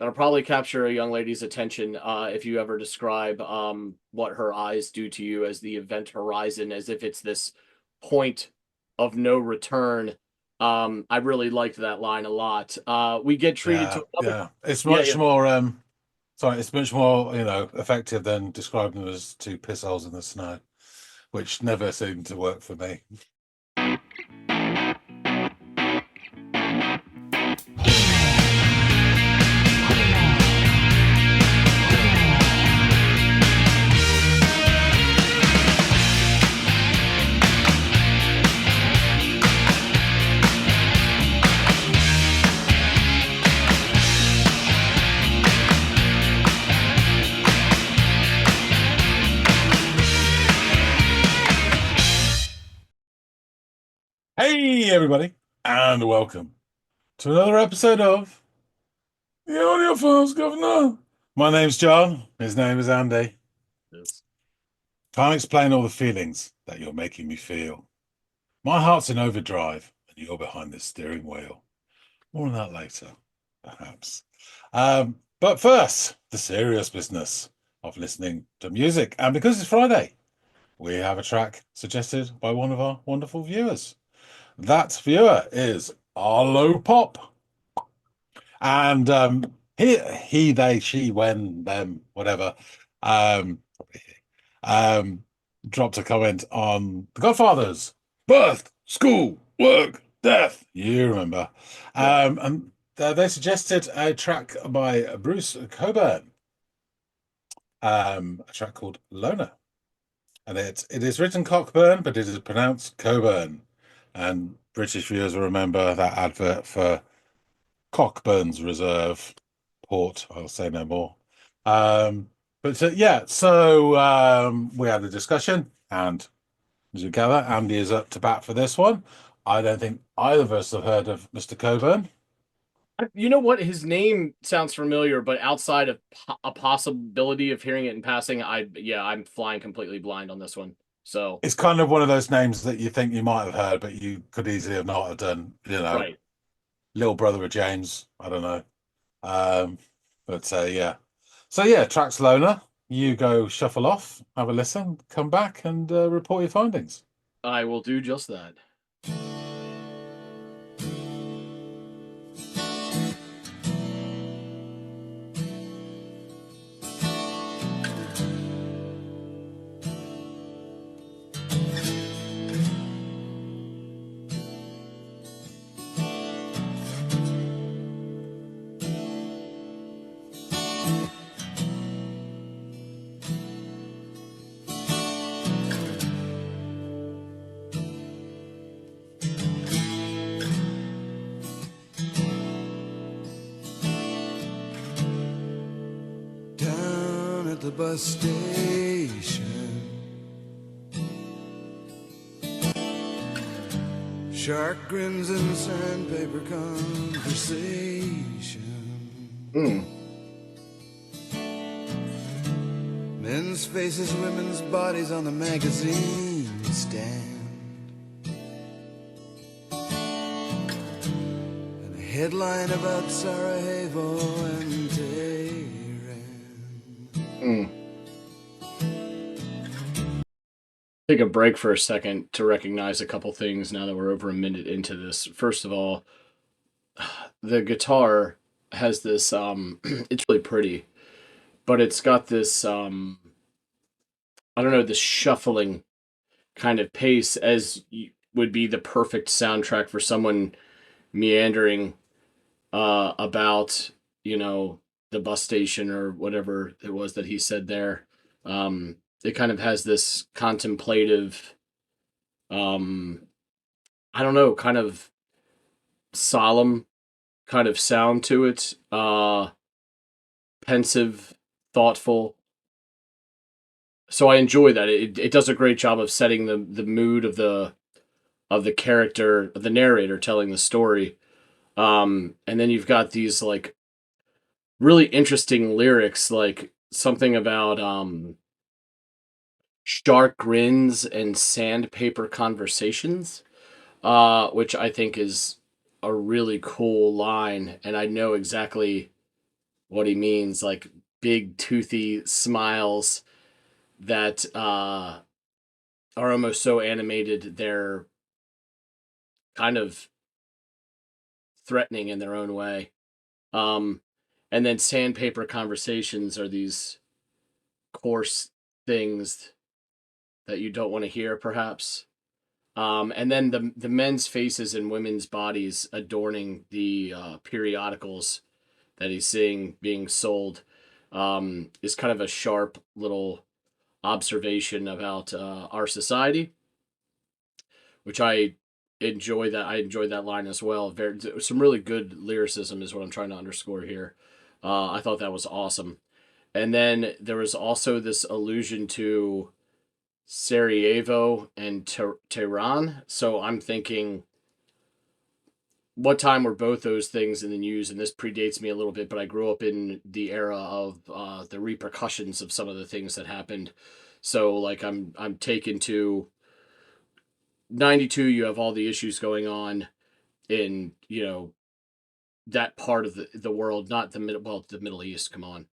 that'll probably capture a young lady's attention if you ever describe what her eyes do to you as the event horizon, as if it's this point of no return. I really liked that line a lot. We get treated Yeah, to another. yeah. It's Yeah, much yeah. more sorry, it's much more, effective than describing them as two piss holes in the snow, which never seemed to work for me. Hey everybody, and welcome to another episode of the Audiophiles, Governor. My name's John, his name is Andy. Yes. Can't explain all the feelings that you're making me feel. My heart's in overdrive, and you're behind the steering wheel. More on that later, perhaps. But first, the serious business of listening to music. And because it's Friday, we have a track suggested by one of our wonderful viewers. That viewer is Arlo Pop. And he, they, she, when, them, whatever, um, um, dropped a comment on The Godfathers, birth, school, work, death. You remember. Yeah. And they suggested a track by Bruce Cockburn, a track called Loner. And it is written Cockburn, but it is pronounced Coburn. And British viewers will remember that advert for Cockburn's Reserve Port. I'll say no more. Yeah, so we had a discussion, and as you gather, Andy is up to bat for this one. I don't think either of us have heard of Mr. Coburn. You know what? His name sounds familiar, but outside of a possibility of hearing it in passing, I'm flying completely blind on this one. So, It's kind of one of those names that you think you might have heard, but you could easily have not have done. right. Little brother of James. I don't know. Um, yeah. So yeah, tracks Loner. You go shuffle off, have a listen, come back, and report your findings. I will do just that. Down at the bus station, shark grins and sandpaper conversation. Men's faces, women's bodies on the magazine stand, and a headline about Sarajevo and Tehran. Take a break for a second to recognize a couple things now that we're over a minute into this. First of all, the guitar has this it's really pretty, but it's got this I don't know, this shuffling kind of pace as would be the perfect soundtrack for someone meandering about, you know, the bus station or whatever it was that he said there. It kind of has this contemplative, um, I don't know, kind of solemn kind of sound to it. Pensive, thoughtful. So I enjoy that. It does a great job of setting the mood of the character, of the narrator telling the story. And then you've got these like really interesting lyrics, like something about shark grins and sandpaper conversations, which I think is a really cool line, and I know exactly what he means, like big toothy smiles that are almost so animated they're kind of threatening in their own way. Um, and then sandpaper conversations are these coarse things that you don't want to hear, perhaps. And then the men's faces and women's bodies adorning the periodicals that he's seeing being sold is kind of a sharp little observation about our society, which I enjoy. That I enjoyed that line as well. Very some really good lyricism is what I'm trying to underscore here. I thought that was awesome. And then there was also this allusion to Sarajevo and Tehran. So I'm thinking, what time were both those things in the news? And this predates me a little bit, but I grew up in the era of the repercussions of some of the things that happened. So like I'm taken to 92. You have all the issues going on in that part of the world, not the Middle East. Come on,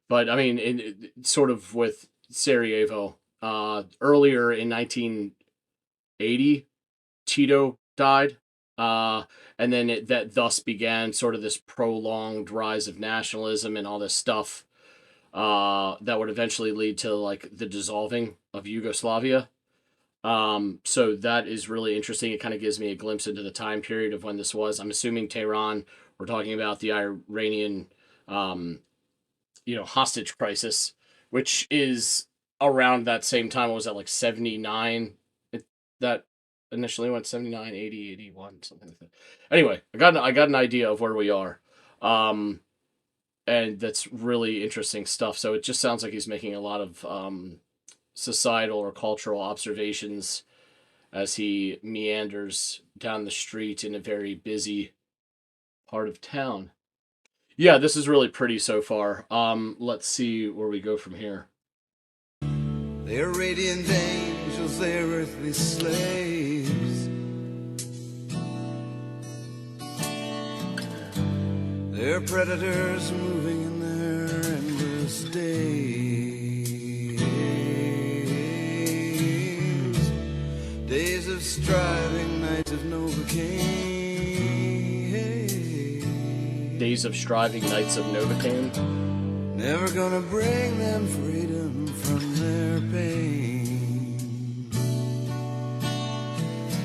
but I mean, sort of with Sarajevo. Earlier in 1980, Tito died, and then that thus began sort of this prolonged rise of nationalism and all this stuff that would eventually lead to like the dissolving of Yugoslavia. So that is really interesting. It kind of gives me a glimpse into the time period of when this was. I'm assuming Tehran. We're talking about the Iranian, hostage crisis, which is around that same time. What was that, like 79? That initially went 79, 80, 81, something like that. Anyway, I got an idea of where we are. And that's really interesting stuff. So it just sounds like he's making a lot of societal or cultural observations as he meanders down the street in a very busy part of town. Yeah, this is really pretty so far. Let's see where we go from here. They're radiant angels, they're earthly slaves. They're predators moving in their endless days. Days of striving, nights of Novocaine. Days of striving, nights of Novocaine. Never gonna bring them freedom from their pain.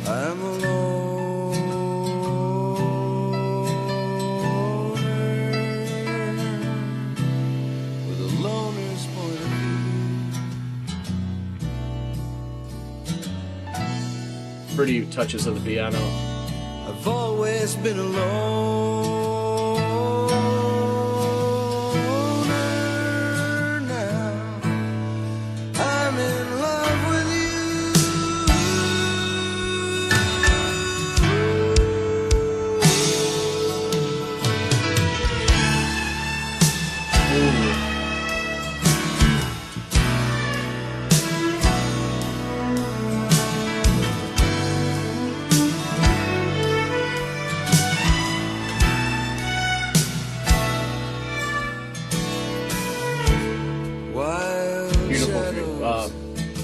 I'm alone with a loner's point of view. Pretty touches of the piano. I've always been alone.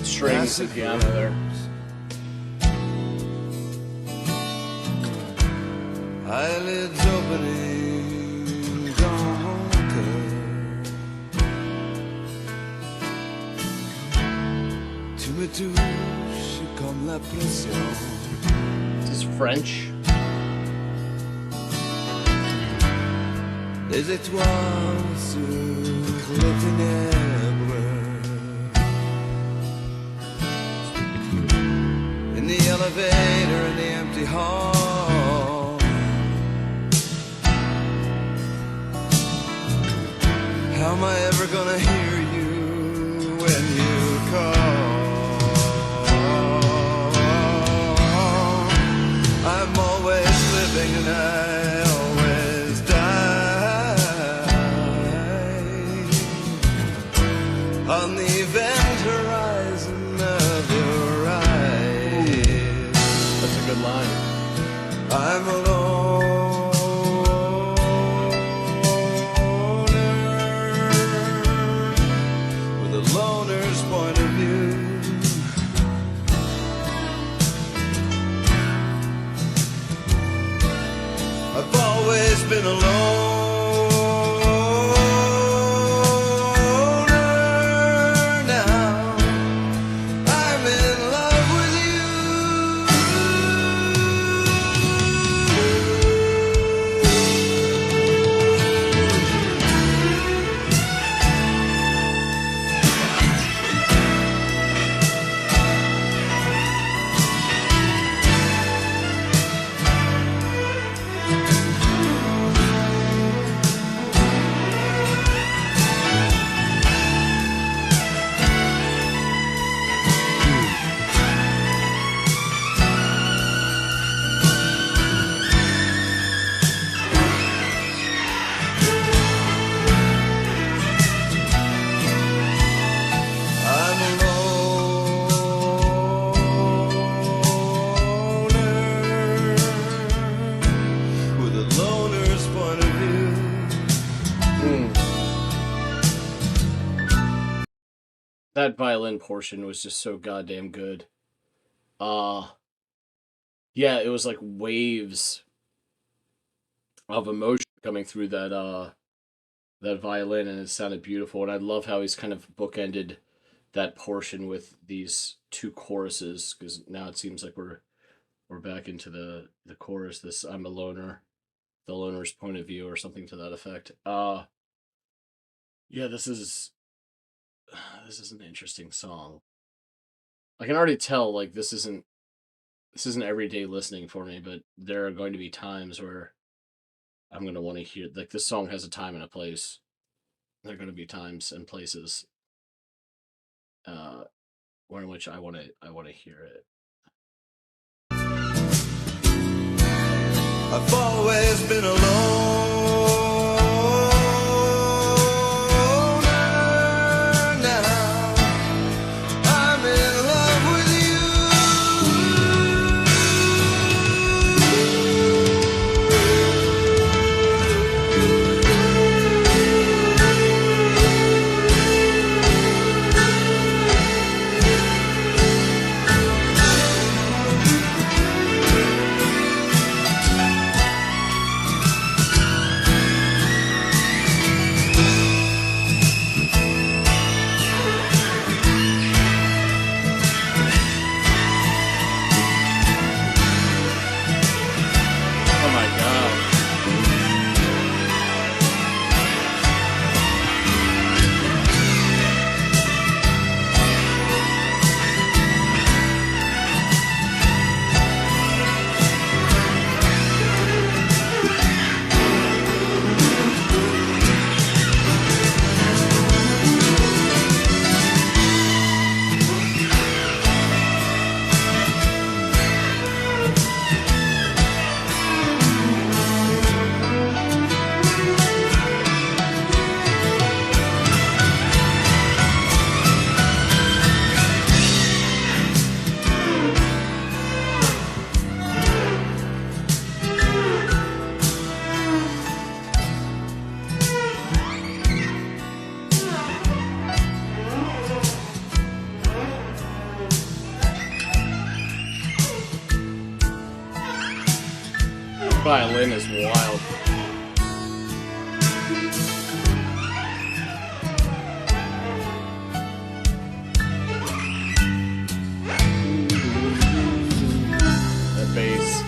Strings and piano there. Eyelids opening, darker. Tu me touches comme la pression. This is French. Les étoiles sur les ténèbres. In the elevator in the empty hall. How am I ever gonna hear you when you call? I'm always living and I always die on the event horizon of your eyes. That's a good line. I'm alone. always been a loner. Now I'm in love with I'm a loner with a loner's point of view. That violin portion was just so goddamn good. Yeah, it was like waves of emotion coming through that violin, and it sounded beautiful. And I love how he's kind of bookended that portion with these two choruses, because now it seems like we're back into the chorus. This "I'm a loner," the loner's point of view, or something to that effect. Yeah, this is an interesting song. I can already tell like this isn't everyday listening for me, but there are going to be times where I'm going to want to hear, like, this song has a time and a place. There are going to be times and places uh where in which I want to hear it. I've always been a loner. Now I'm in love with Oh my god. Violin is wild. That bass.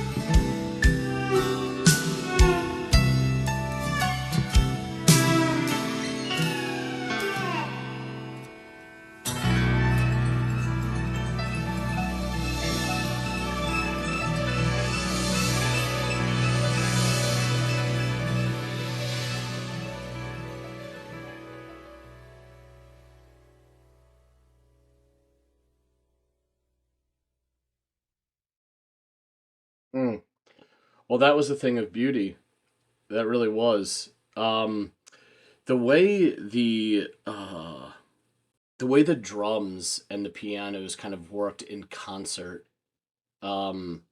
Mm. Well, that was a thing of beauty. That really was. The way the way the drums and the pianos kind of worked in concert. Um,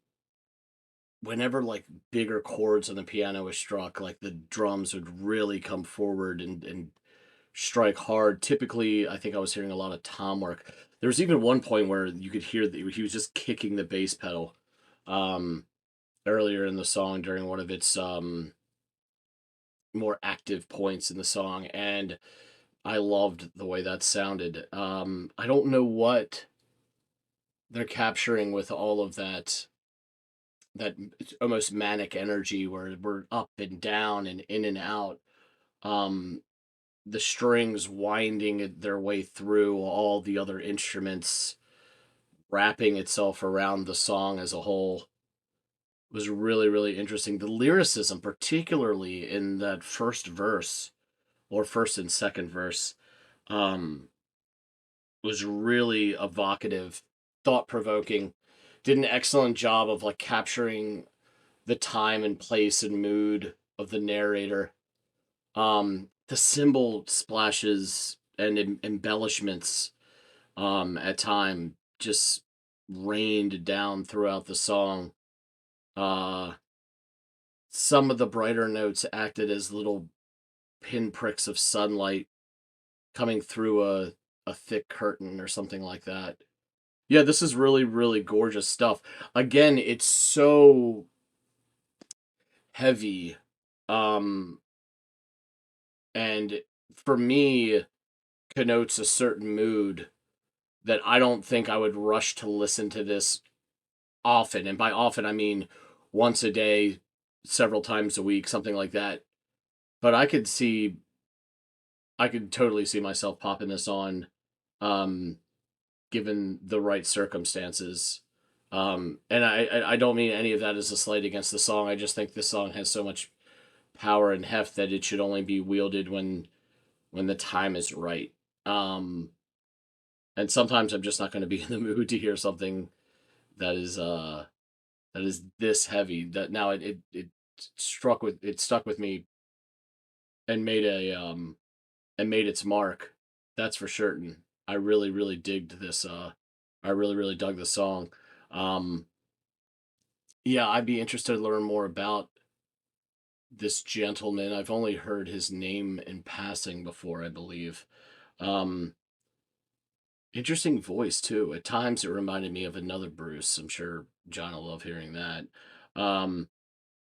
Whenever like bigger chords on the piano was struck, like the drums would really come forward and strike hard. Typically, I think I was hearing a lot of tom work. There was even one point where you could hear that he was just kicking the bass pedal. Um, Earlier in the song during one of its more active points in the song, and I loved the way that sounded. I don't know what they're capturing with all of that almost manic energy where we're up and down and in and out. Um, the strings winding their way through all the other instruments, wrapping itself around the song as a whole was really, really interesting. The lyricism, particularly in that first verse or first and second verse, um, was really evocative, thought provoking. Did an excellent job of like capturing the time and place and mood of the narrator. The cymbal splashes and embellishments at time just rained down throughout the song. Uh, some of the brighter notes acted as little pinpricks of sunlight coming through a thick curtain or something like that. Yeah, this is really, really gorgeous stuff. Again, it's so heavy. Um, and for me, connotes a certain mood that I don't think I would rush to listen to this often. And by often, I mean once a day, several times a week, something like that. But I could totally see myself popping this on, um, given the right circumstances. And I don't mean any of that as a slight against the song. I just think this song has so much power and heft that it should only be wielded when the time is right. Um, and sometimes I'm just not going to be in the mood to hear something that is that is this heavy. That now it stuck with me and made a and made its mark. That's for certain. I really, really digged this. I really, really dug the song. Um, yeah, I'd be interested to learn more about this gentleman. I've only heard his name in passing before, I believe. Um, Interesting voice too. At times, it reminded me of another Bruce. I'm sure John will love hearing that. Um,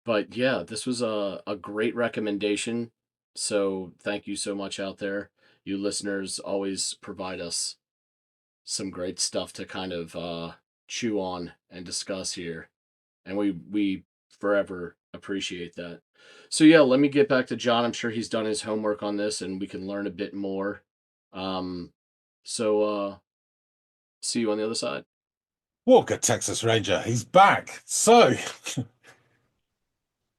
but yeah, this was a great recommendation. So thank you so much out there. You listeners always provide us some great stuff to kind of chew on and discuss here, and we forever appreciate that. So yeah, let me get back to John. I'm sure he's done his homework on this, and we can learn a bit more. Um, so see you on the other side. Walker, Texas Ranger, he's back. So,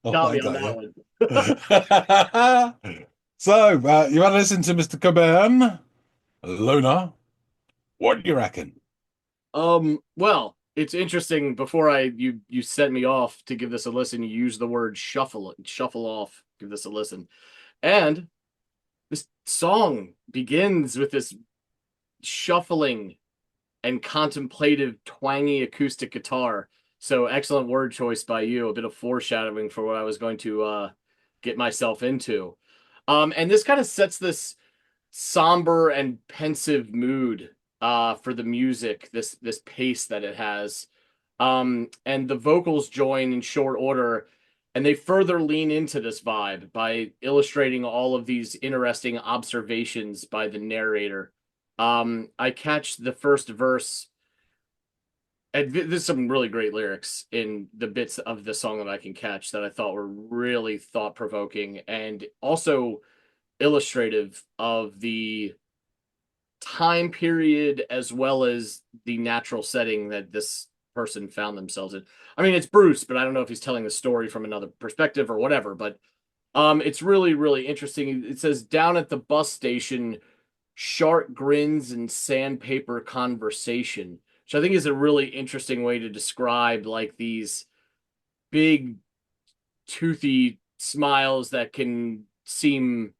oh, Got I me on got that you. one. So, you want to listen to Mr. Cockburn? Luna, what do you reckon? Well, it's interesting. Before you sent me off to give this a listen, you used the word shuffle off, give this a listen. And this song begins with this shuffling and contemplative, twangy acoustic guitar. So excellent word choice by you. A bit of foreshadowing for what I was going to get myself into. And this kind of sets this somber and pensive mood for the music. This pace that it has, and the vocals join in short order. And they further lean into this vibe by illustrating all of these interesting observations by the narrator. I catch the first verse, and there's some really great lyrics in the bits of the song that I can catch that I thought were really thought provoking and also illustrative of the time period as well as the natural setting that this person found themselves in. I mean, it's Bruce, but I don't know if he's telling the story from another perspective or whatever, but it's really, really interesting. It says down at the bus station, shark grins and sandpaper conversation, which I think is a really interesting way to describe like these big toothy smiles that can seem,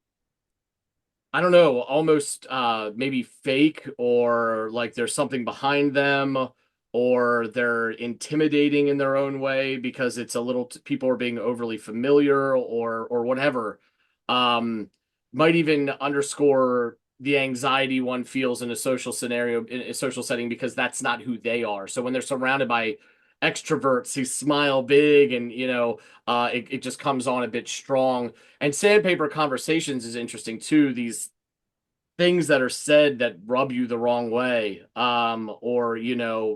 I don't know, almost maybe fake, or like there's something behind them, or they're intimidating in their own way because it's a little people are being overly familiar or whatever. Um, might even underscore the anxiety one feels in a social scenario, in a social setting, because that's not who they are. So when they're surrounded by extroverts who smile big, and it just comes on a bit strong. And Sandpaper Conversations is interesting too. These things that are said that rub you the wrong way, or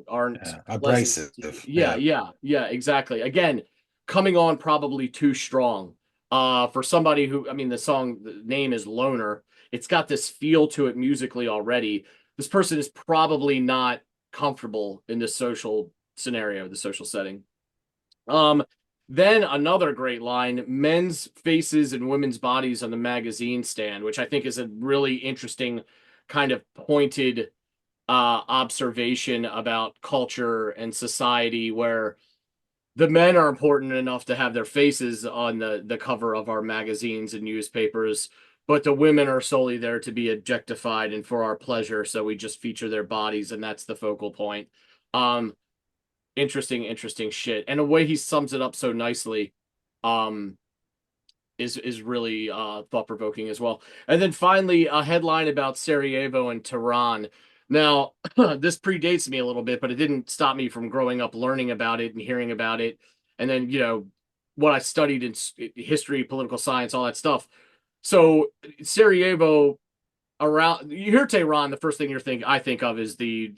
aren't Yeah. pleasant. Abrasive. Yeah, Yeah. yeah, exactly. Again, coming on probably too strong. For somebody who, I mean, the name is Loner. It's got this feel to it musically already. This person is probably not comfortable in this social scenario, the social setting. Um, then another great line: men's faces and women's bodies on the magazine stand, which I think is a really interesting kind of pointed observation about culture and society, where the men are important enough to have their faces on the cover of our magazines and newspapers, but the women are solely there to be objectified and for our pleasure, so we just feature their bodies, and that's the focal point. Um, interesting shit, and the way he sums it up so nicely um is really thought-provoking as well. And then finally, a headline about Sarajevo and Tehran. Now this predates me a little bit, but it didn't stop me from growing up learning about it and hearing about it, and then what I studied in history, political science, all that stuff. So Sarajevo, around, you hear Tehran, the first thing I think of is the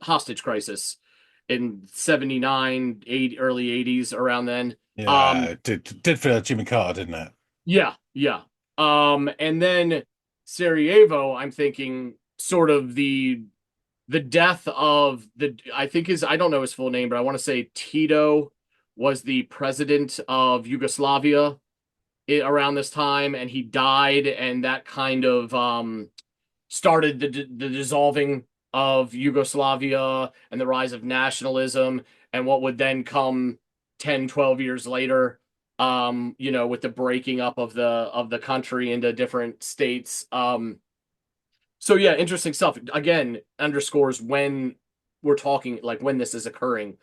hostage crisis in 79, 80, early 80s, around then. Yeah. Um It did for Jimmy Carter, didn't it? yeah, yeah. And then Sarajevo, I'm thinking sort of the death of the, I think his, I don't know his full name, but I want to say Tito was the president of Yugoslavia around this time, and he died, and that kind of started the dissolving of Yugoslavia and the rise of nationalism, and what would then come 10, 12 years later, with the breaking up of the country into different states. So yeah, interesting stuff. Again, underscores when we're talking, like when this is occurring.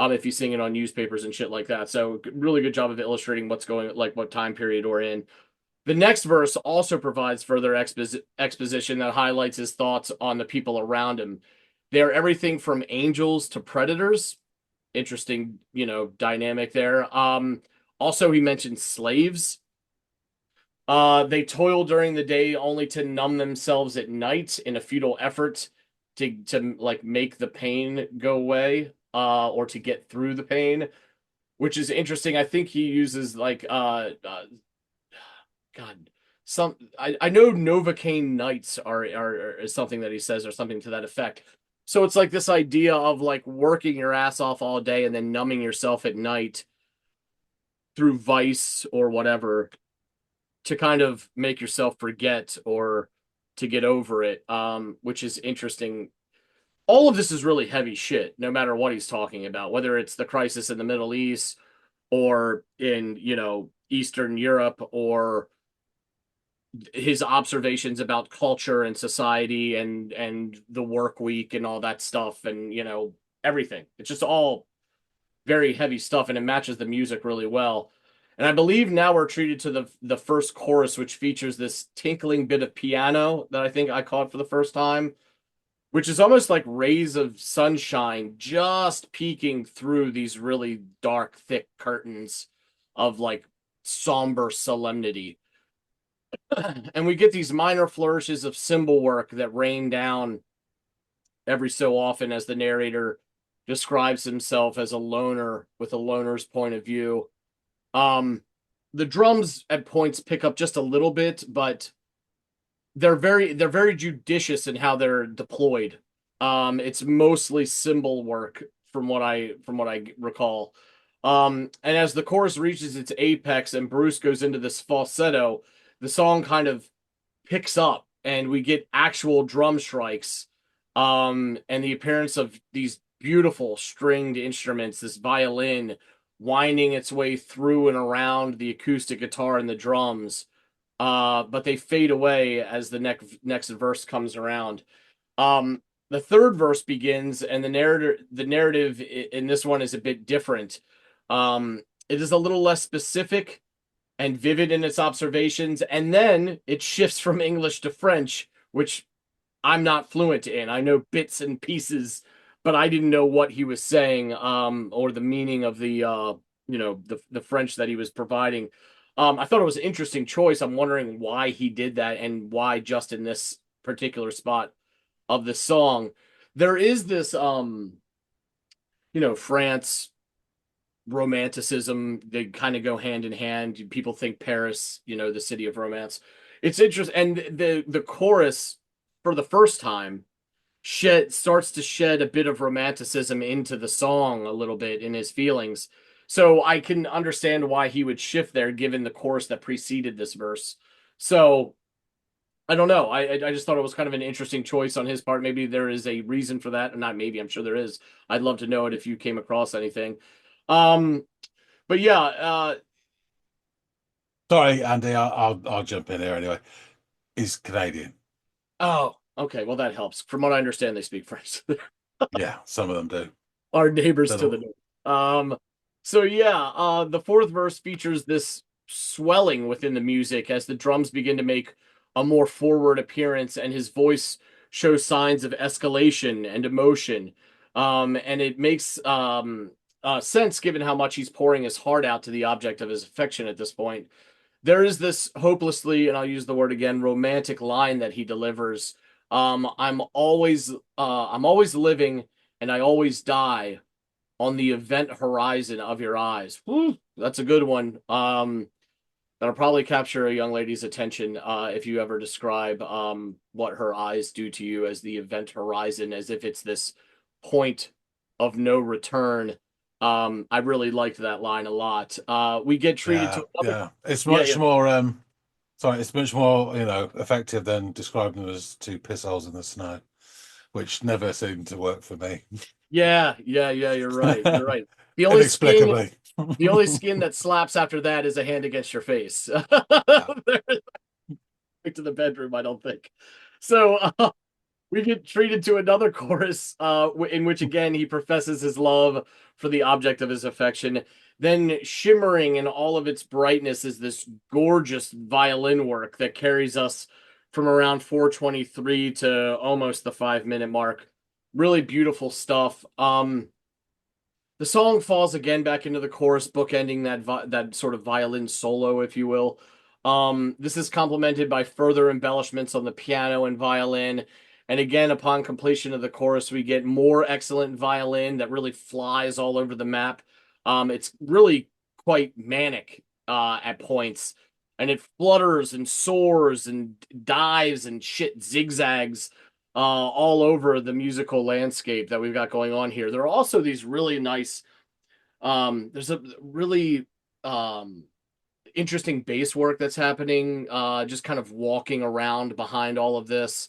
If you're seeing it on newspapers and shit like that. So really good job of illustrating what's going, like what time period we're in. The next verse also provides further exposition that highlights his thoughts on the people around him. They're everything from angels to predators. Interesting, dynamic there. Also, he mentioned slaves. They toil during the day only to numb themselves at night in a futile effort to like make the pain go away, or to get through the pain, which is interesting. I think he uses like God, I know Novocaine nights is something that he says, or something to that effect. So it's like this idea of like working your ass off all day and then numbing yourself at night through vice or whatever, to kind of make yourself forget or to get over it, which is interesting. All of this is really heavy shit, no matter what he's talking about, whether it's the crisis in the Middle East or in, Eastern Europe, or his observations about culture and society and the work week and all that stuff, and everything. It's just all very heavy stuff, and it matches the music really well. And I believe now we're treated to the first chorus, which features this tinkling bit of piano that I think I caught for the first time, which is almost like rays of sunshine just peeking through these really dark, thick curtains of like somber solemnity. And we get these minor flourishes of cymbal work that rain down every so often as the narrator describes himself as a loner with a loner's point of view. Um, the drums at points pick up just a little bit, but they're very judicious in how they're deployed. It's mostly cymbal work from what I recall. And as the chorus reaches its apex and Bruce goes into this falsetto, the song kind of picks up and we get actual drum strikes, and the appearance of these beautiful stringed instruments, this violin winding its way through and around the acoustic guitar and the drums. But they fade away as the next verse comes around. Um, the third verse begins, and the narrative in this one is a bit different. It is a little less specific and vivid in its observations, and then it shifts from English to French, which I'm not fluent in. I know bits and pieces but I didn't know what he was saying, or the meaning of the the French that he was providing. I thought it was an interesting choice. I'm wondering why he did that and why just in this particular spot of the song. There is this France romanticism, they kind of go hand in hand. People think Paris, the city of romance. It's interesting, and the chorus for the first time starts to shed a bit of romanticism into the song a little bit in his feelings. So I can understand why he would shift there given the chorus that preceded this verse. So I don't know. I just thought it was kind of an interesting choice on his part. Maybe there is a reason for that. Not maybe, I'm sure there is. I'd love to know it if you came across anything. Um, but yeah, Sorry, Andy, I'll jump in here anyway. He's Canadian. oh, okay. Well, that helps. From what I understand, they speak French. Yeah, some of them do. Our neighbors Don't to the know. north. So yeah, the fourth verse features this swelling within the music as the drums begin to make a more forward appearance, and his voice shows signs of escalation and emotion. And it makes sense given how much he's pouring his heart out to the object of his affection at this point. There is this hopelessly, and I'll use the word again, romantic line that he delivers. I'm always living and I always die on the event horizon of your eyes. Whew, that's a good one. That'll probably capture a young lady's attention if you ever describe what her eyes do to you as the event horizon, as if it's this point of no return. I really liked that line a lot. We get treated Yeah, to another. yeah. It's Yeah, much yeah. more sorry, it's much more, effective than describing them as two piss holes in the snow, which never seemed to work for me. Yeah, yeah, yeah, you're right. You're right. The only skin Inexplicably. the only skin that slaps after that is a hand against your face. Yeah. To the bedroom, I don't think. So we get treated to another chorus in which again he professes his love for the object of his affection. Then shimmering in all of its brightness is this gorgeous violin work that carries us from around 4:23 to almost the 5-minute mark. Really beautiful stuff. The song falls again back into the chorus, bookending that sort of violin solo, if you will. This is complemented by further embellishments on the piano and violin. And again, upon completion of the chorus, we get more excellent violin that really flies all over the map. It's really quite manic at points, and it flutters and soars and dives and shit zigzags all over the musical landscape that we've got going on here. There are also these really nice, there's a really um, interesting bass work that's happening, just kind of walking around behind all of this.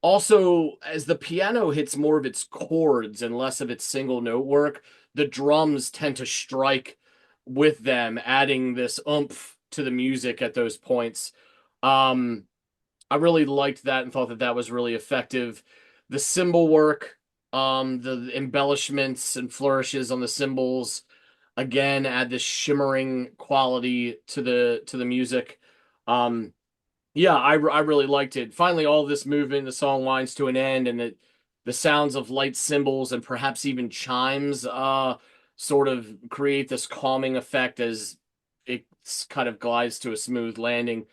Also, as the piano hits more of its chords and less of its single note work, the drums tend to strike with them, adding this oomph to the music at those points. Um, I really liked that and thought that that was really effective. The cymbal work, the embellishments and flourishes on the cymbals, again add this shimmering quality to the music. Um, yeah, I really liked it. Finally, all this movement, the song winds to an end, and the sounds of light cymbals and perhaps even chimes sort of create this calming effect as it kind of glides to a smooth landing.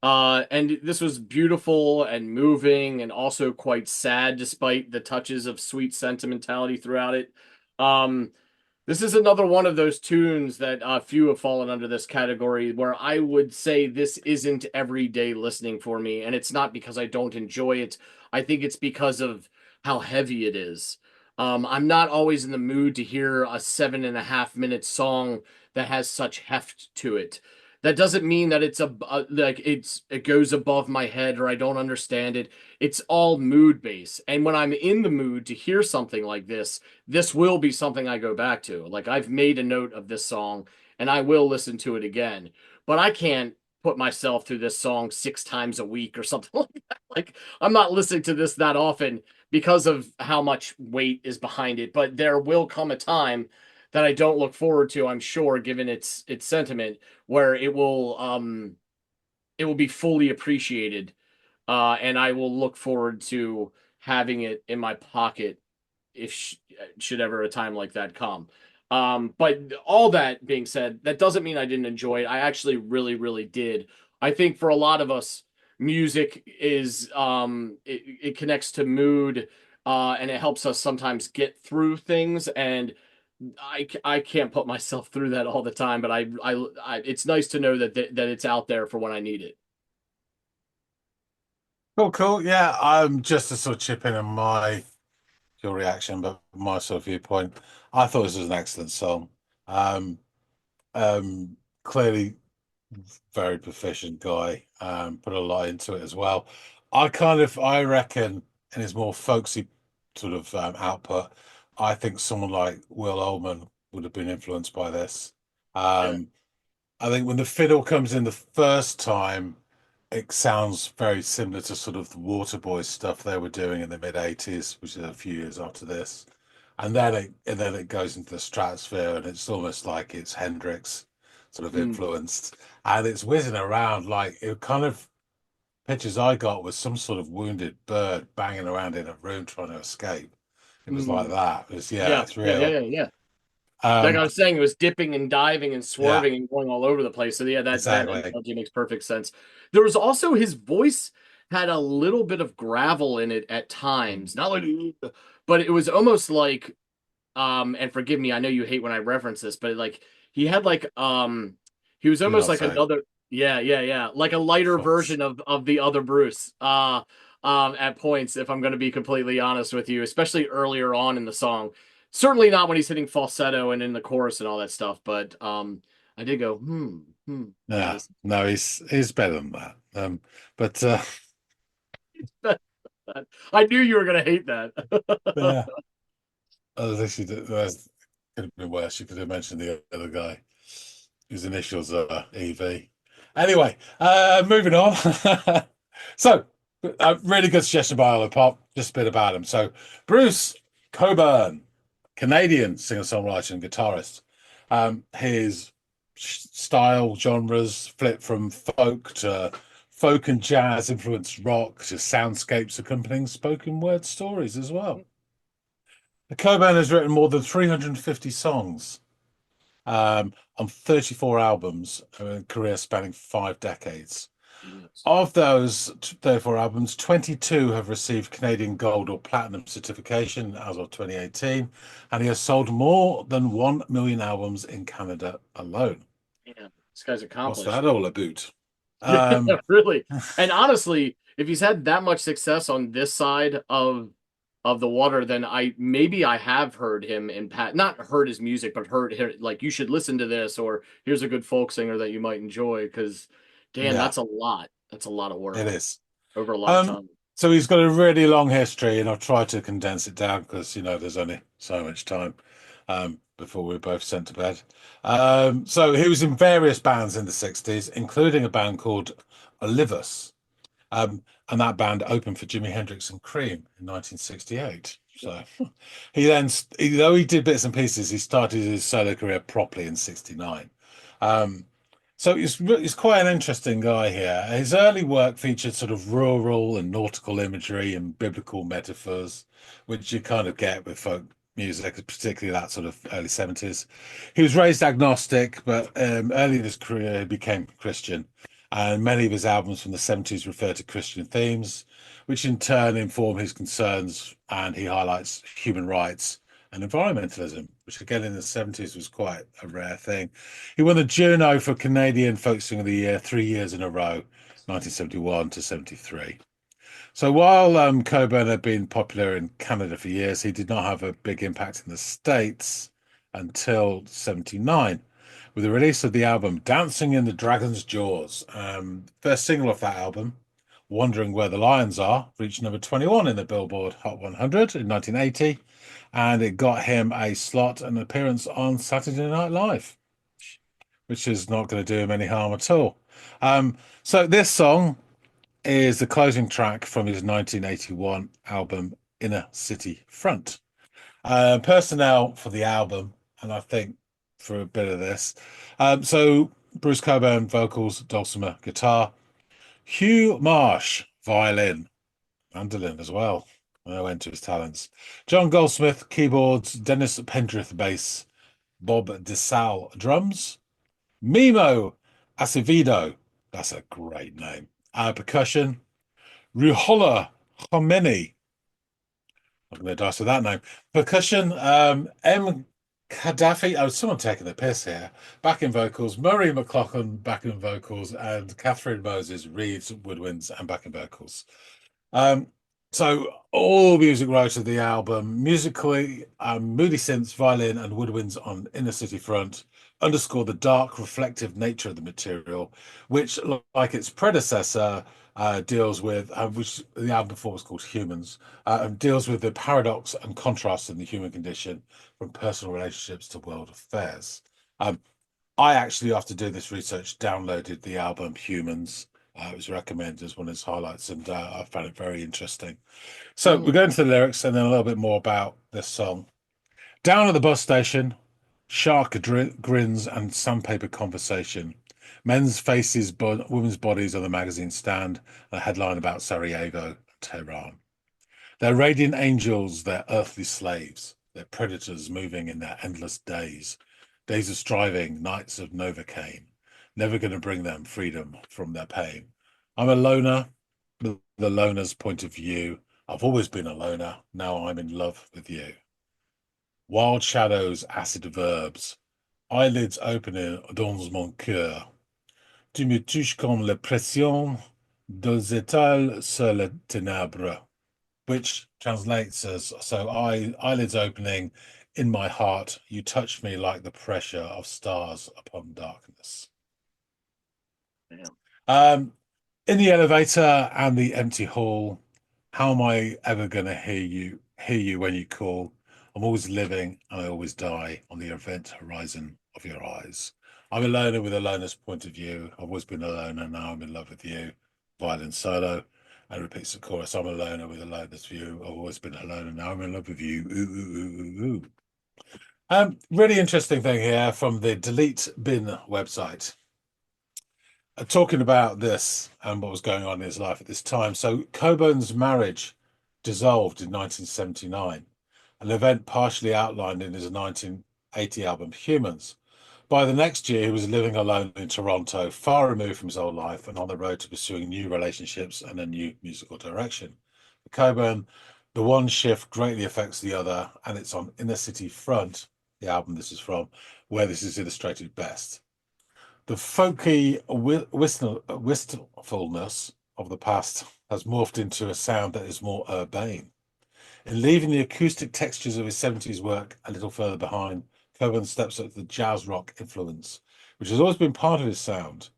And this was beautiful and moving and also quite sad despite the touches of sweet sentimentality throughout it. Um, this is another one of those tunes that few have fallen under this category where I would say this isn't everyday listening for me. And it's not because I don't enjoy it. I think it's because of how heavy it is. I'm not always in the mood to hear a 7.5 minute song that has such heft to it. That doesn't mean that it's like it goes above my head or I don't understand it. It's all mood based. And when I'm in the mood to hear something like this will be something I go back to. Like I've made a note of this song and I will listen to it again. But I can't put myself through this song 6 times a week or something like that. Like I'm not listening to this that often because of how much weight is behind it. But there will come a time that I don't look forward to, I'm sure, given its sentiment, where it will be fully appreciated. And I will look forward to having it in my pocket if should ever a time like that come. But all that being said, that doesn't mean I didn't enjoy it. I actually really, really did. I think for a lot of us, music is it connects to mood, and it helps us sometimes get through things. And I can't put myself through that all the time, but it's nice to know that it's out there for when I need it. Cool, cool. Yeah, I'm just to sort of chip in on your reaction, but my sort of viewpoint. I thought this was an excellent song. Um, Clearly very proficient guy. Put a lot into it as well. I reckon in his more folksy sort of output, I think someone like Will Oldham would have been influenced by this. Yeah. Um, I think when the fiddle comes in the first time, it sounds very similar to sort of the Waterboys stuff they were doing in the mid 80s, which is a few years after this. And then it goes into the stratosphere and it's almost like it's Hendrix sort of Mm, influenced. And it's whizzing around like it kind of pictures I got was some sort of wounded bird banging around in a room trying to escape. It was like mm. that. Yeah, Yeah, it's yeah, yeah, real. yeah, yeah. Like Um, I was saying, it was dipping and diving and yeah, swerving and going all over the place. So yeah, that exactly. analogy makes perfect sense. There was also his voice had a little bit of gravel in it at Mm. times, not like, but it was almost like and forgive me, I know you hate when I reference this, but like he had like he was Do almost not like say. another, yeah, yeah, yeah, like a lighter Fucks. version of the other Bruce at points, if I'm going to be completely honest with you, especially earlier on in the song. Certainly not when he's hitting falsetto and in the chorus and all that stuff, but I did go yeah, Yeah, this no, he's better than that. But I knew you were going to hate that. yeah, this could have been worse. You could have mentioned the other guy whose initials are EV. Anyway, moving on. So, a really good suggestion by Oliver Pop. Just a bit about him. So, Bruce Cockburn, Canadian singer-songwriter and guitarist. His style genres flip from folk and jazz influenced rock to soundscapes accompanying spoken word stories as well. Cockburn has written more than 350 songs on 34 albums, a career spanning 5 decades. Yes. Of those 34 albums, 22 have received Canadian Gold or Platinum certification as of 2018, and he has sold more than 1 million albums in Canada alone. Yeah, this guy's What's accomplished. that all about? Yeah, Um, really. And honestly, if he's had that much success on this side of the water, then I have heard him in not heard his music, but like you should listen to this, or here's a good folk singer that you might enjoy. Because, Dan, yeah, that's a lot. That's a lot of it work is. over a lot of Um, time. so he's got a really long history, and I've tried to condense it down because there's only so much time before we're both sent to bed. So he was in various bands in the '60s, including a band called Olivus, and that band opened for Jimi Hendrix and Cream in 1968. So though he did bits and pieces, he started his solo career properly in '69. Um, so he's quite an interesting guy here. His early work featured sort of rural and nautical imagery and biblical metaphors, which you kind of get with folk music, particularly that sort of early '70s. He was raised agnostic, but early in his career he became Christian, and many of his albums from the '70s refer to Christian themes, which in turn inform his concerns, and he highlights human rights and environmentalism, which again in the '70s was quite a rare thing. He won the Juno for Canadian Folk Singer of the Year 3 years in a row, 1971 to '73. So while Coburn had been popular in Canada for years, he did not have a big impact in the States until '79 with the release of the album Dancing in the Dragon's Jaws. First single off that album, Wondering Where the Lions Are, reached number 21 in the Billboard Hot 100 in 1980, and it got him a slot and appearance on Saturday Night Live, which is not going to do him any harm at all. So this song is the closing track from his 1981 album Inner City Front. Personnel for the album, and I think for a bit of this. So Bruce Cockburn, vocals, dulcimer, guitar. Hugh Marsh, violin, mandolin as well. No end to his talents. John Goldsmith, keyboards. Dennis Pendrith, bass. Bob DeSalle, drums. Mimo Acevedo, that's a great name. Percussion. Ruhola Khomeni, I'm going to dice with that name. Percussion, M. Gaddafi. Oh, someone taking the piss here. Backing vocals, Murray McLaughlin, backing vocals, and Catherine Moses reads woodwinds and backing vocals. Um, so all music wrote of the album, musically, moody synths, violin, and woodwinds on Inner City Front underscore the dark, reflective nature of the material, which, like its predecessor, deals with, which the album before was called Humans, deals with the paradox and contrast in the human condition from personal relationships to world affairs. I actually, after doing this research, downloaded the album Humans. It was recommended as one of its highlights, and I found it very interesting. So we're going to the lyrics and then a little bit more about this song. Down at the bus station, shark grins and sandpaper conversation. Men's faces, women's bodies on the magazine stand, and a headline about Sarajevo and Tehran. They're radiant angels, they're earthly slaves. They're predators moving in their endless days. Days of striving, nights of Novocaine. Never going to bring them freedom from their pain. I'm a loner with the loner's point of view. I've always been a loner. Now I'm in love with you. Wild shadows, acid verbs. Eyelids opening dans mon cœur. Tu me touches comme la pression des étoiles sur les ténèbres, which translates as, so eyelids opening in my heart, you touch me like the pressure of stars upon darkness. In the elevator and the empty hall, how am I ever going to hear you when you call? I'm always living and I always die on the event horizon of your eyes. I'm a loner with a loner's point of view. I've always been a loner, now I'm in love with you. Violin solo, and repeats the chorus. I'm a loner with a loner's view. I've always been a loner, now I'm in love with you. Ooh, ooh, ooh, ooh, ooh. Really interesting thing here from the Delete Bin website. Talking about this and what was going on in his life at this time. So Cockburn's marriage dissolved in 1979, an event partially outlined in his 1980 album Humans. By the next year, he was living alone in Toronto, far removed from his old life and on the road to pursuing new relationships and a new musical direction. For Cockburn, the one shift greatly affects the other, and it's on Inner City Front, the album this is from, where this is illustrated best. The folky wistfulness of the past has morphed into a sound that is more urbane. In leaving the acoustic textures of his 70s work a little further behind, Cockburn steps up to the jazz rock influence, which has always been part of his sound.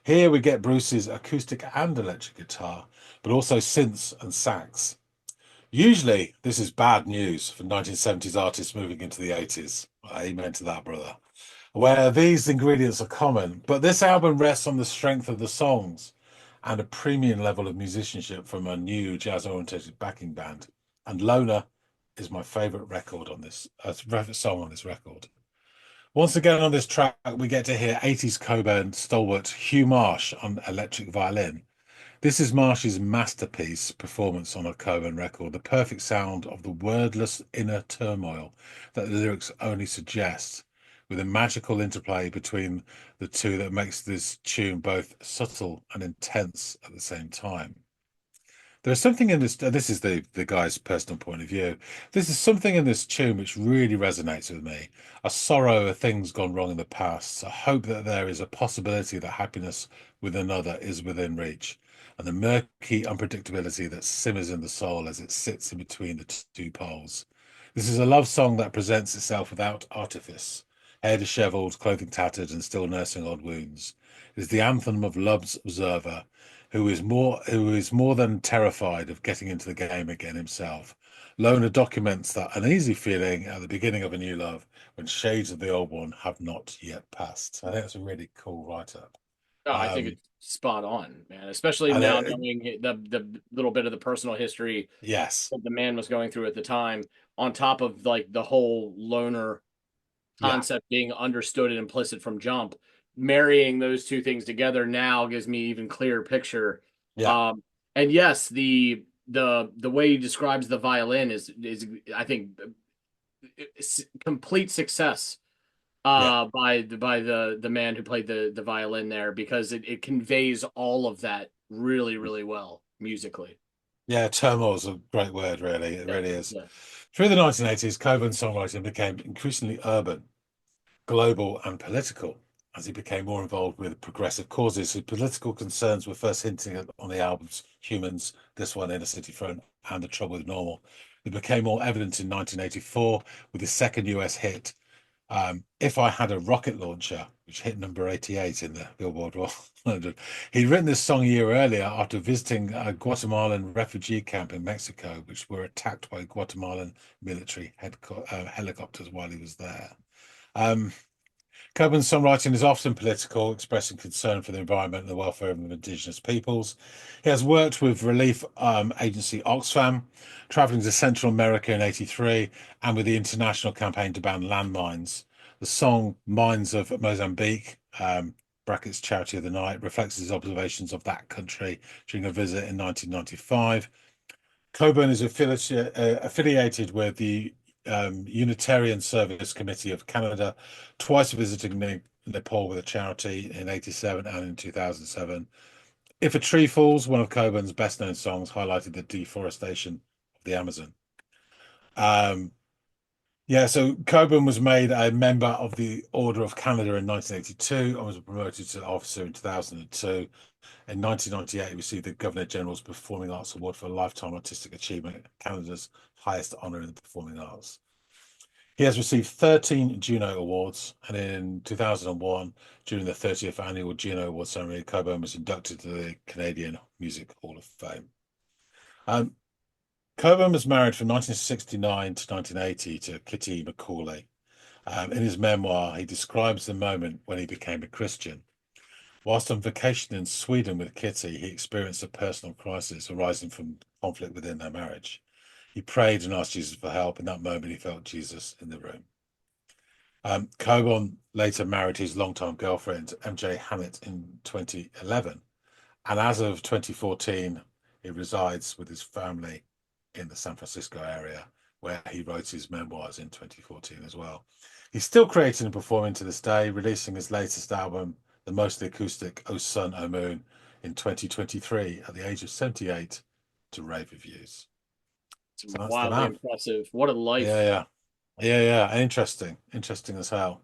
Here we get Bruce's acoustic and electric guitar, but also synths and sax. Usually, this is bad news for 1970s artists moving into the 80s. Amen to that, brother. Where these ingredients are common, but this album rests on the strength of the songs and a premium level of musicianship from a new jazz-oriented backing band. And Loner is my favorite record on this, favorite song on this record. Once again on this track, we get to hear 80s Cockburn stalwart Hugh Marsh on electric violin. This is Marsh's masterpiece performance on a Cockburn record, the perfect sound of the wordless inner turmoil that the lyrics only suggest, with a magical interplay between the two that makes this tune both subtle and intense at the same time. There's something in this, this is the guy's personal point of view. This is something in this tune which really resonates with me. A sorrow of things gone wrong in the past, a hope that there is a possibility that happiness with another is within reach, and the murky unpredictability that simmers in the soul as it sits in between the two poles. This is a love song that presents itself without artifice, hair disheveled, clothing tattered, and still nursing old wounds. It is the anthem of love's observer, who is more than terrified of getting into the game again himself. Loner documents that uneasy feeling at the beginning of a new love when shades of the old one have not yet passed. I think that's a really cool write-up. Oh, I think it's spot on, man. Especially And now knowing the little bit of the personal history yes, that the man was going through at the time, on top of like the whole loner yeah, concept being understood and implicit from jump. Marrying those two things together now gives me even clearer picture. yeah, And yes, the the way he describes the violin is I think complete success Yeah, by the man who played the violin there, because it conveys all of that really, really well musically. yeah. Turmoil is a great word, really. It Yeah, really is. yeah. Through the 1980s, Coburn's songwriting became increasingly urban, global, and political as he became more involved with progressive causes. His political concerns were first hinting on the albums Humans, this one, Inner City Front, and The Trouble with Normal. It became more evident in 1984 with his second US hit, If I Had a Rocket Launcher, which hit number 88 in the Billboard 100. He'd written this song a year earlier after visiting a Guatemalan refugee camp in Mexico, which were attacked by Guatemalan military helicopters while he was there. Um, Coburn's songwriting is often political, expressing concern for the environment and the welfare of indigenous peoples. He has worked with relief agency Oxfam, traveling to Central America in '83, and with the international campaign to ban landmines. The song Mines of Mozambique, brackets Charity of the Night, reflects his observations of that country during a visit in 1995. Cockburn is affiliated with the Unitarian Service Committee of Canada, twice visiting Nepal with a charity in '87 and in 2007. If a Tree Falls, one of Coburn's best known songs, highlighted the deforestation of the Amazon. Um, yeah, so Cockburn was made a member of the Order of Canada in 1982 and was promoted to officer in 2002. In 1998, he received the Governor General's Performing Arts Award for a Lifetime Artistic Achievement, Canada's highest honour in the performing arts. He has received 13 Juno Awards, and in 2001, during the 30th annual Juno Award ceremony, Cockburn was inducted to the Canadian Music Hall of Fame. Cockburn was married from 1969 to 1980 to Kitty Macaulay. In his memoir, he describes the moment when he became a Christian. Whilst on vacation in Sweden with Kitty, he experienced a personal crisis arising from conflict within their marriage. He prayed and asked Jesus for help. In that moment, he felt Jesus in the room. Cockburn later married his longtime girlfriend, MJ Hannett, in 2011. And as of 2014, he resides with his family in the San Francisco area, where he wrote his memoirs in 2014 as well. He's still creating and performing to this day, releasing his latest album, the mostly acoustic Oh Sun, Oh Moon, in 2023 at the age of 78 to rave reviews. It's So that's the wildly man. impressive. What a life. Yeah, yeah. Interesting as hell.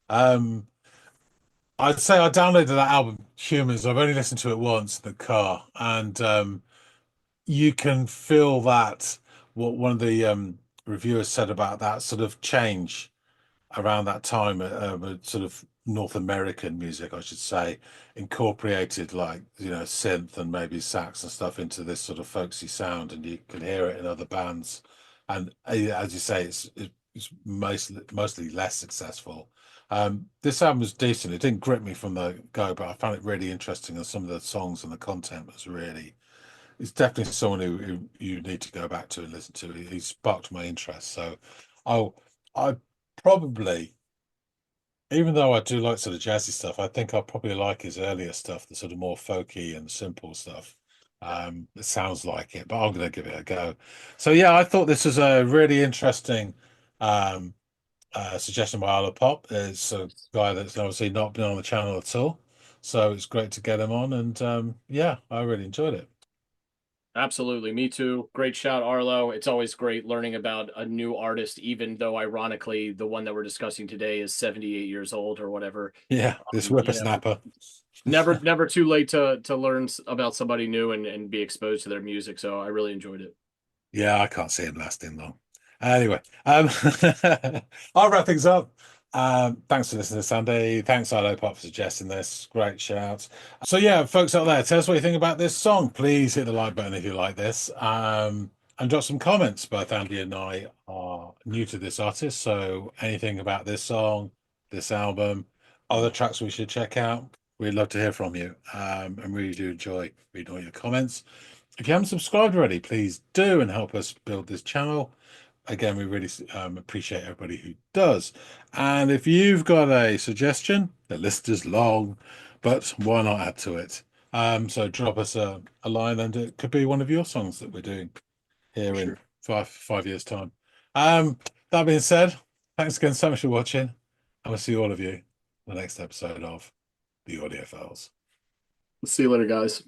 Um, I'd say I downloaded that album, Humans. I've only listened to it once in the car, and you can feel that what one of the reviewers said about that sort of change around that time, sort of North American music, I should say, incorporated like synth and maybe sax and stuff into this sort of folksy sound, and you can hear it in other bands. And as you say, it's mostly less successful. This album was decent. It didn't grip me from the go, but I found it really interesting, and some of the songs and the content was really. It's definitely someone who you need to go back to and listen to. He sparked my interest, so I'll I probably, even though I do like sort of jazzy stuff, I think I'll probably like his earlier stuff, the sort of more folky and simple stuff. It sounds like it, but I'm going to give it a go. So yeah, I thought this was a really interesting um, suggestion by Isle Pop. It's a guy that's obviously not been on the channel at all, so it's great to get him on, and yeah, I really enjoyed it. Absolutely. Me too. Great shout, Arlo. It's always great learning about a new artist, even though ironically, the one that we're discussing today is 78 years old or whatever. Yeah, this You know, whippersnapper. never too late to learn about somebody new and be exposed to their music. So I really enjoyed it. Yeah, I can't see him lasting long. Anyway, I'll wrap things up. Thanks for listening to Sunday. Thanks, Pop, for suggesting this. Great shout. So yeah, folks out there, tell us what you think about this song. Please hit the like button if you like this. And drop some comments. Both Andy and I are new to this artist, so anything about this song, this album, other tracks we should check out, we'd love to hear from you. And really do enjoy reading all your comments. If you haven't subscribed already, please do and help us build this channel. Again, we really appreciate everybody who does. And if you've got a suggestion, the list is long, but why not add to it? So drop us a line, and it could be one of your songs that we're doing here in Sure. 5 years' time. That being said, thanks again so much for watching, and we'll see all of you in the next episode of the Audiophiles. See you later, guys.